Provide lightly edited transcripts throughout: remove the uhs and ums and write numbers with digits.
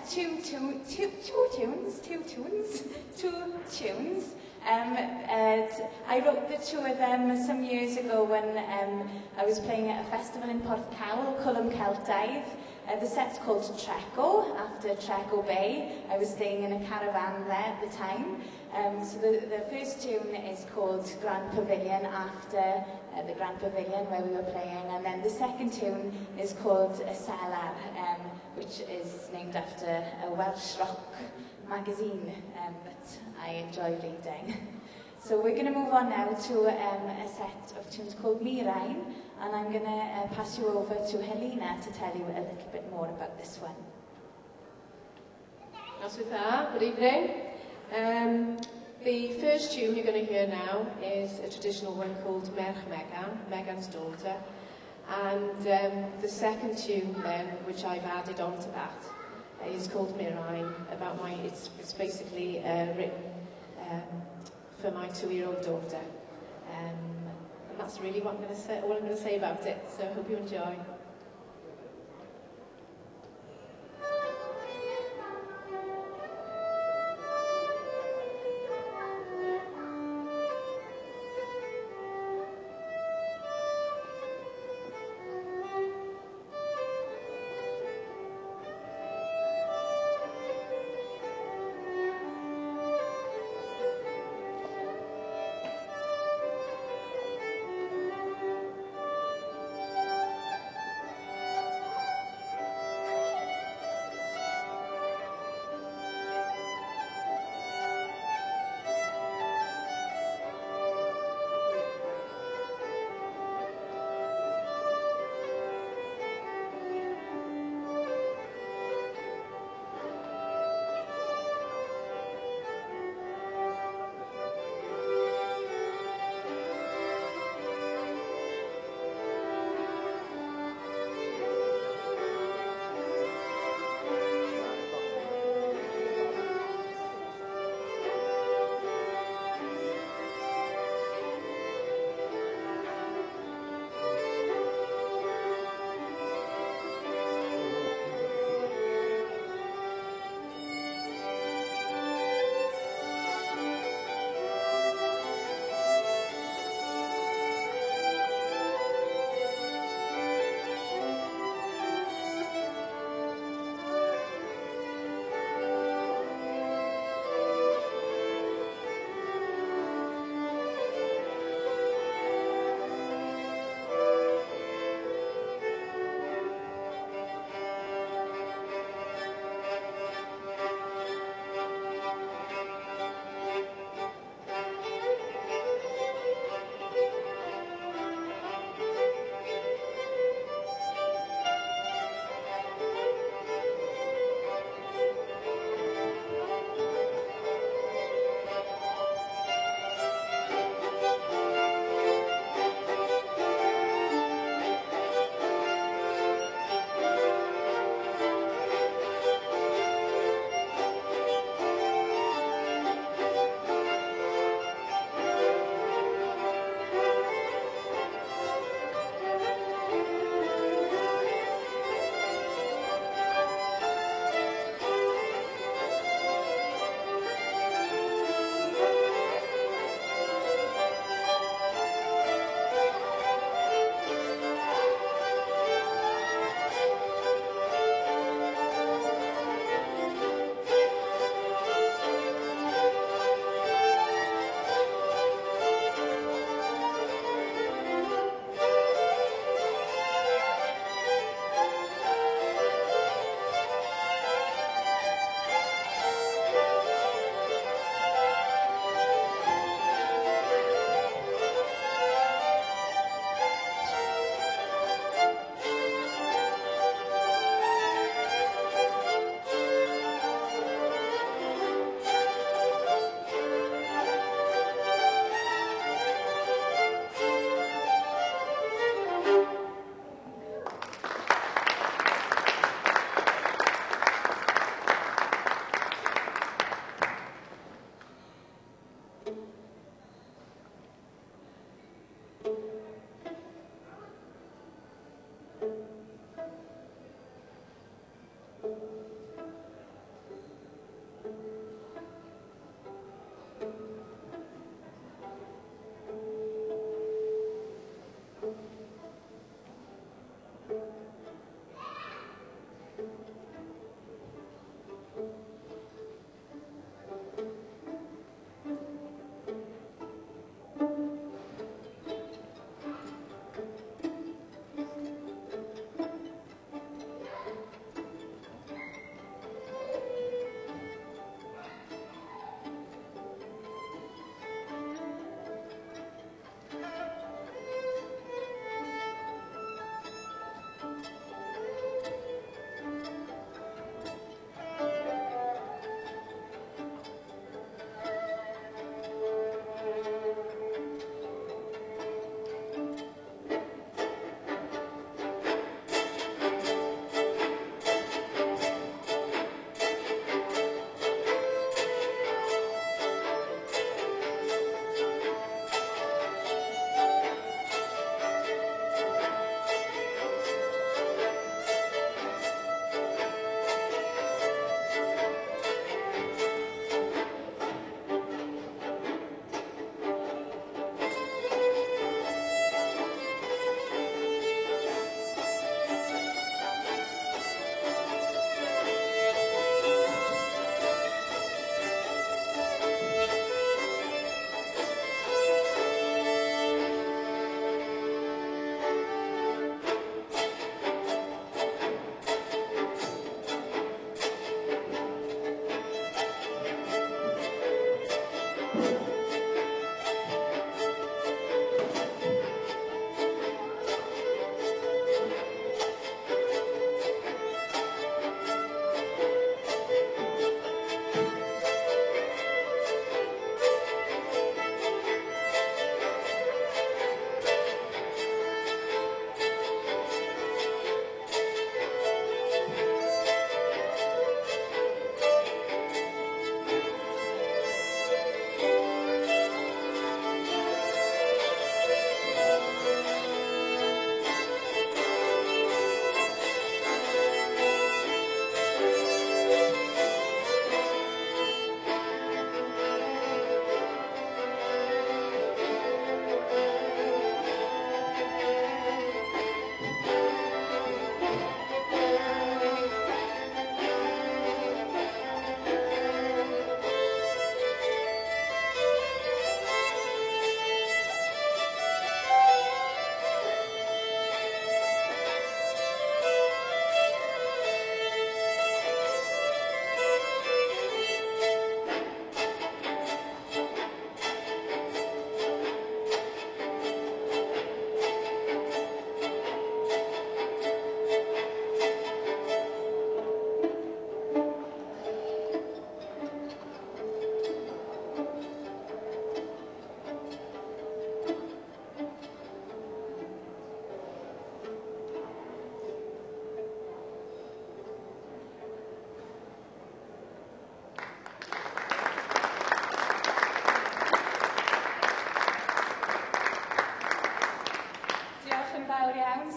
two tunes. I wrote the two of them some years ago when I was playing at a festival in Porthcawl, Cullum Celtaidd. The set's called Treco, after Treco Bay. I was staying in a caravan there at the time. So the first tune is called Grand Pavilion, after the Grand Pavilion where we were playing. And then the second tune is called Selar, which is named after a Welsh rock magazine that I enjoy reading. So we're going to move on now to a set of tunes called Mirain, and I'm going to pass you over to Helena to tell you a little bit more about this one. Good evening. The first tune you're going to hear now is a traditional one called Merch Megan, Megan's daughter. And the second tune then, which I've added on to that, is called Mirain, about it's basically written for my 2-year-old daughter. And that's really what all I'm going to say about it, so I hope you enjoy.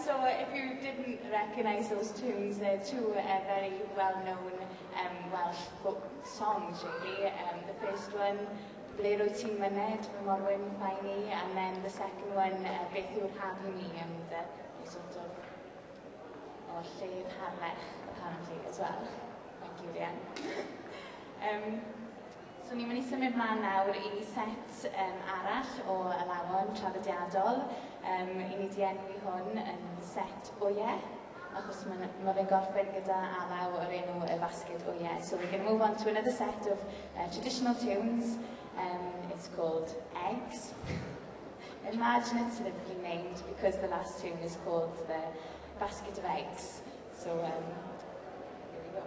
so if you didn't recognise those tunes, they're two very well-known Welsh folk songs, really. The first one, Ble Rwyt Ti'n Myned, fy Morwyn Ffeini, and then the second one, Beth Yw'r Hafu Mi, and sort of, Llef Harlech, apparently, as well. Thank you, Rhian. So ni'n mynd i symud mlaen nawr I set arall o alawon traddodiadol. I ni di enwi hwn yn set Oie, achos mae fe'n gorffen gyda alaw o'r enw y basged Oie. So we're going to move on to another set of traditional tunes. It's called Eggs. Imaginatively named because the last tune is called the Basket of Eggs. So here we go.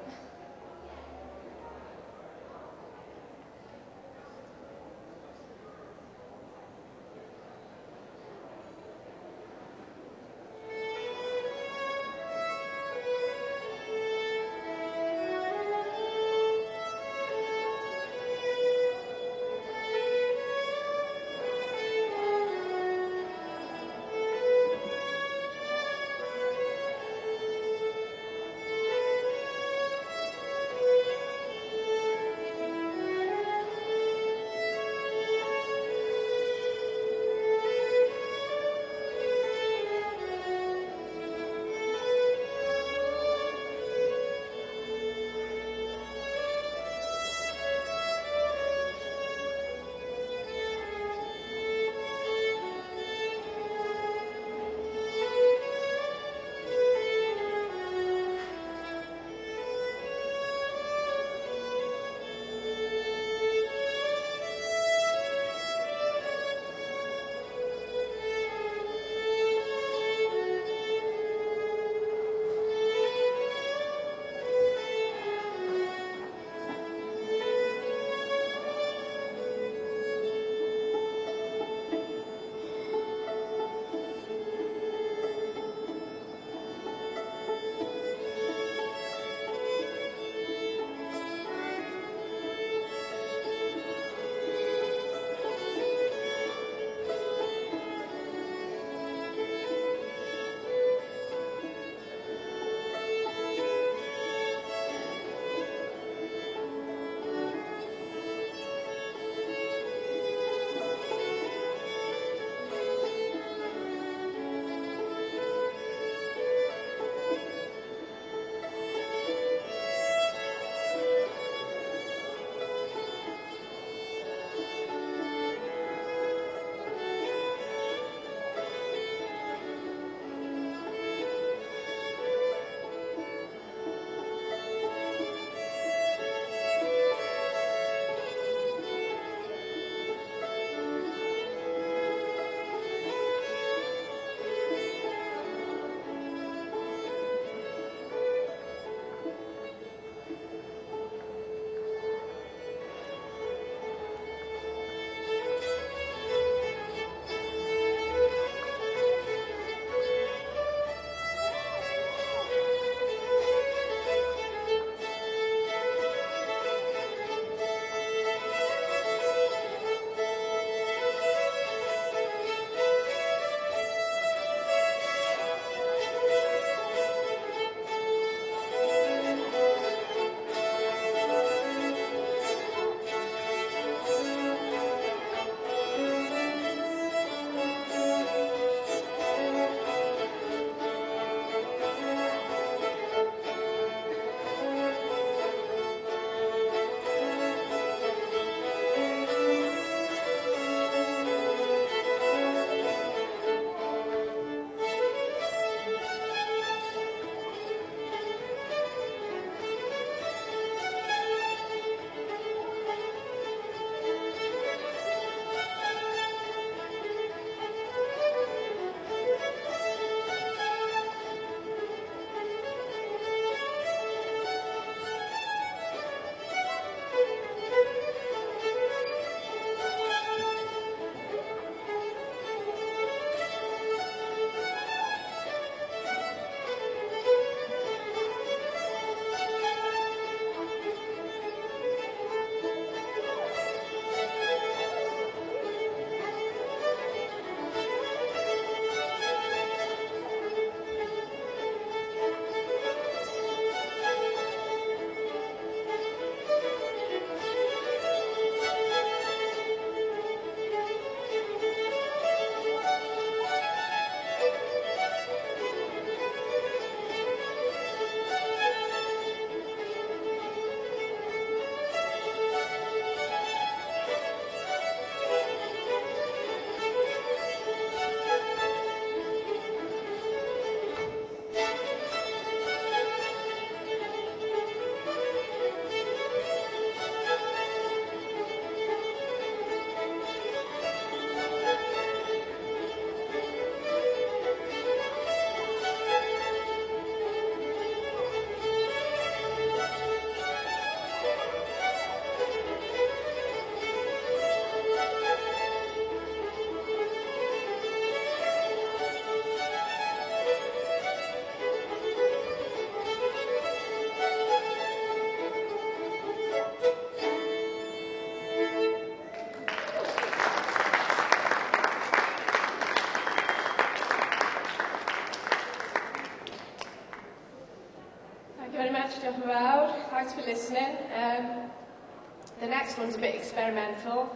The next one's a bit experimental.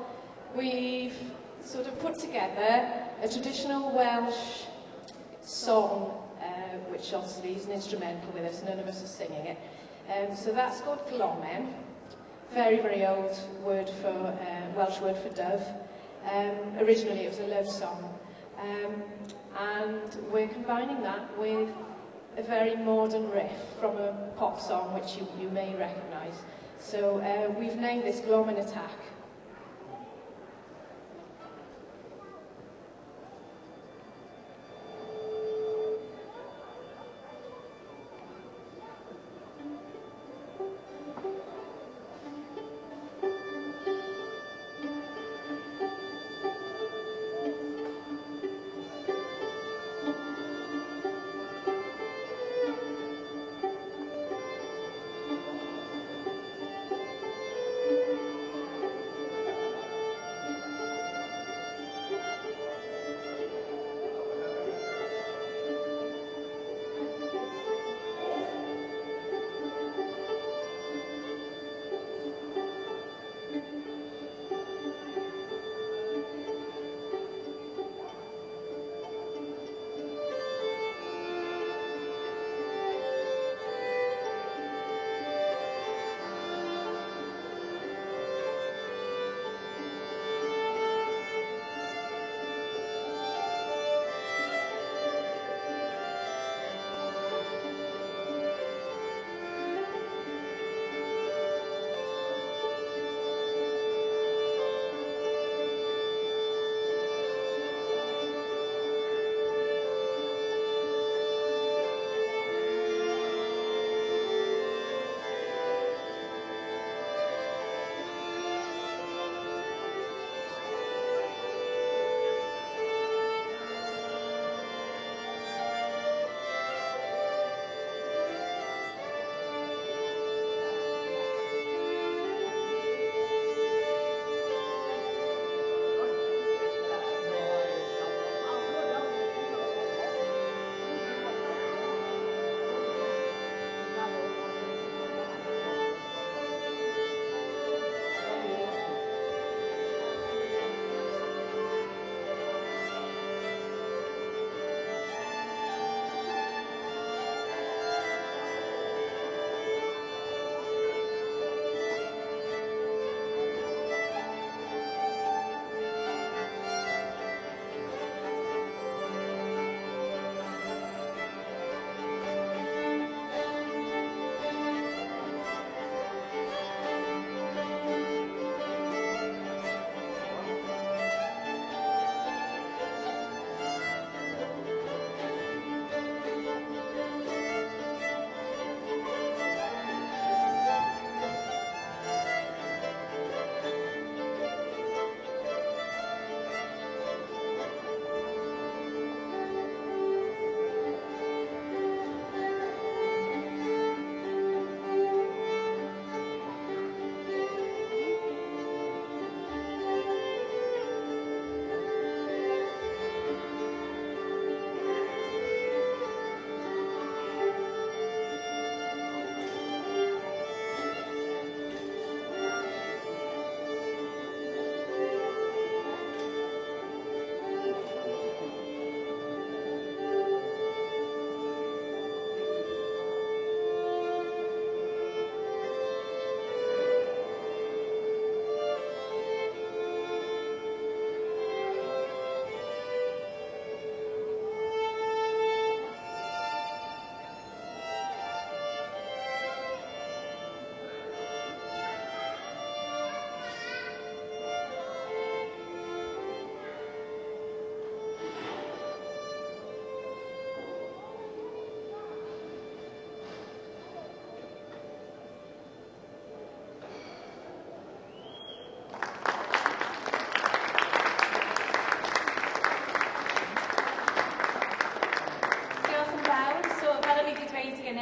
We've sort of put together a traditional Welsh song, which obviously is an instrumental with us, none of us are singing it. So that's called Glomen, very, very old word for, Welsh word for dove. Originally it was a love song. And we're combining that with a very modern riff from a pop song which you may recognise. So we've named this Glomen Attack.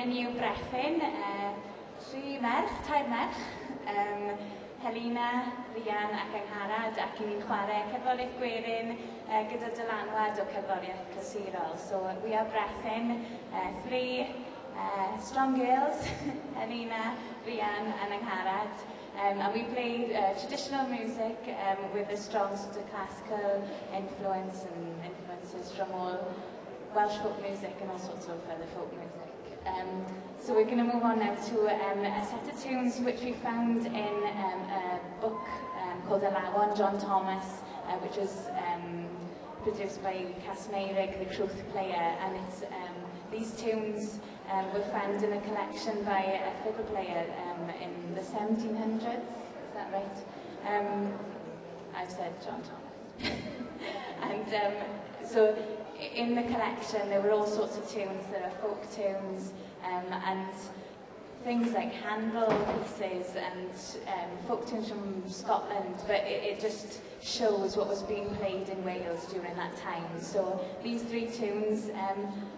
New brethyn, tair merch, Helena, Rhian ac Angharad, ac i ni'n chwarae cerddoriaeth gwerin gyda dylanwad o cerddoriaeth clasurol. So we are brethyn, three strong girls, Helena, Rhian and Angharad, And we played traditional music with a strong sort of classical influence and influences from all Welsh folk music and all sorts of other folk music. So we're going to move on now to a set of tunes which we found in a book called Alawon, John Thomas, which was produced by Cas Meirig, the Crwth player, and it's these tunes were found in a collection by a fiddle player in the 1700s. Is that right? I've said John Thomas. And so in the collection there were all sorts of tunes. There are folk tunes and things like Handel pieces and folk tunes from Scotland, but it just shows what was being played in Wales during that time. So these three tunes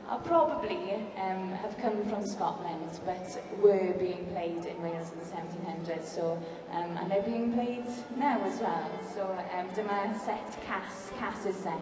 are probably have come from Scotland, but were being played in Wales in the 1700s. So and they're being played now as well. So dyma set Cass's set.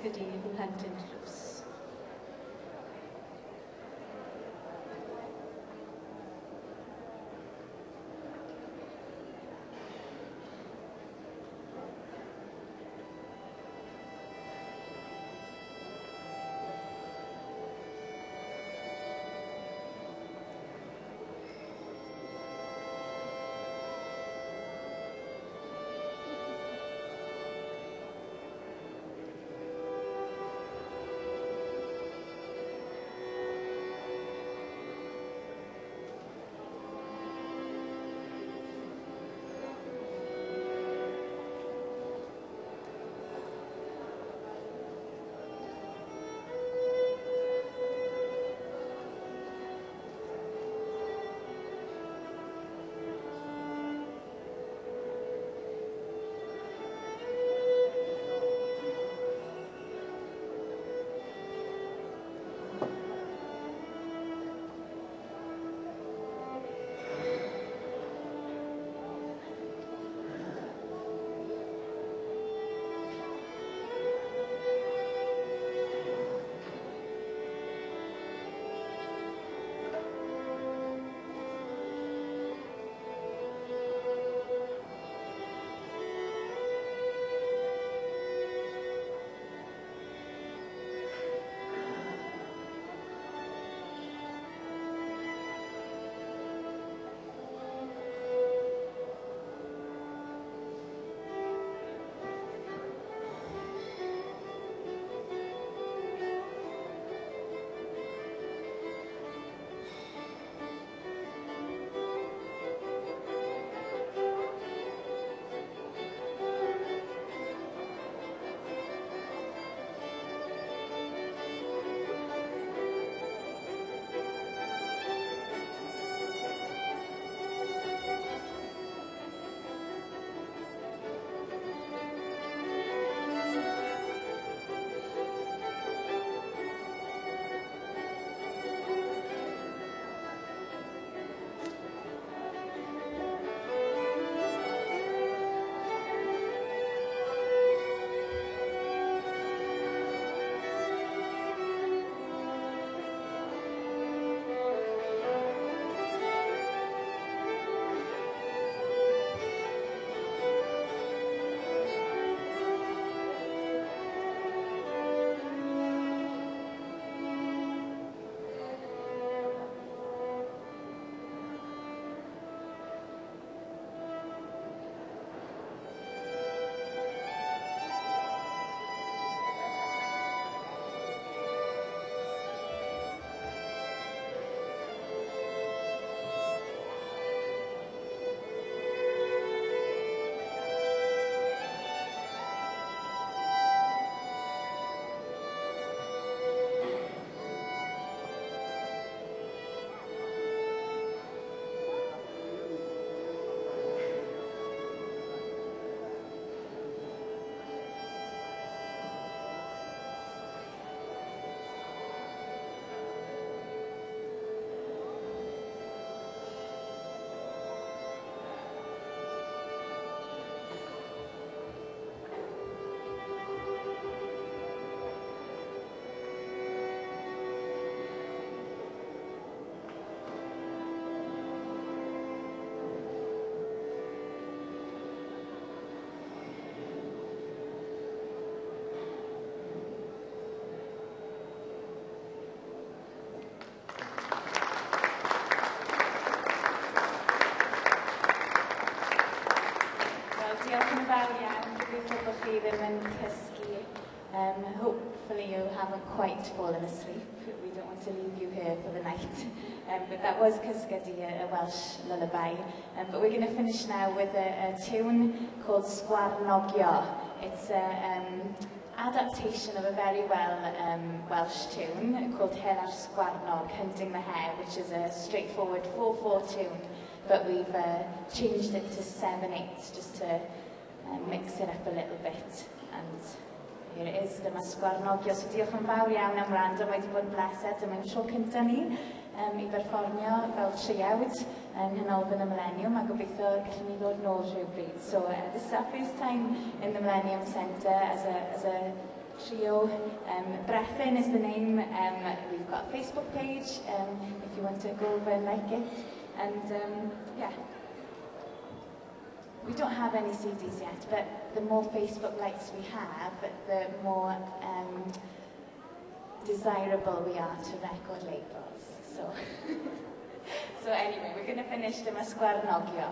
Cascadydd yn Plentyn Drws. Diolch yn fawr iawn. Gobeithio bod chi ddim yn cysgu. Hopefully you haven't quite fallen asleep. We don't want to leave you here for the night. But that was Cascady, a Welsh lullaby. But we're going to finish now with a tune called Sgwarnogio. It's an adaptation of a very Welsh tune called Hela'r Sgwarnog, Hunting the Hare, which is a straightforward 4/4 tune. But we've changed it to 7/8 just to mix it up a little bit. And here it is, dyma Sgwarnogio. So diolch yn fawr iawn am wrando, mae wedi bod yn blesed. Dyma'n tro cyntaf ni i berfformio fel triawd yn Hynolfyn y Millennium, a gobeithio gallwn ni ddod nôl rhywbryd. So this is our first time in the Millennium Centre as a trio. Brethren is the name. We've got a Facebook page if you want to go over and like it. And yeah, we don't have any CDs yet, but the more Facebook likes we have, the more desirable we are to record labels. So, so anyway, we're going to finish the Masgwarnogio.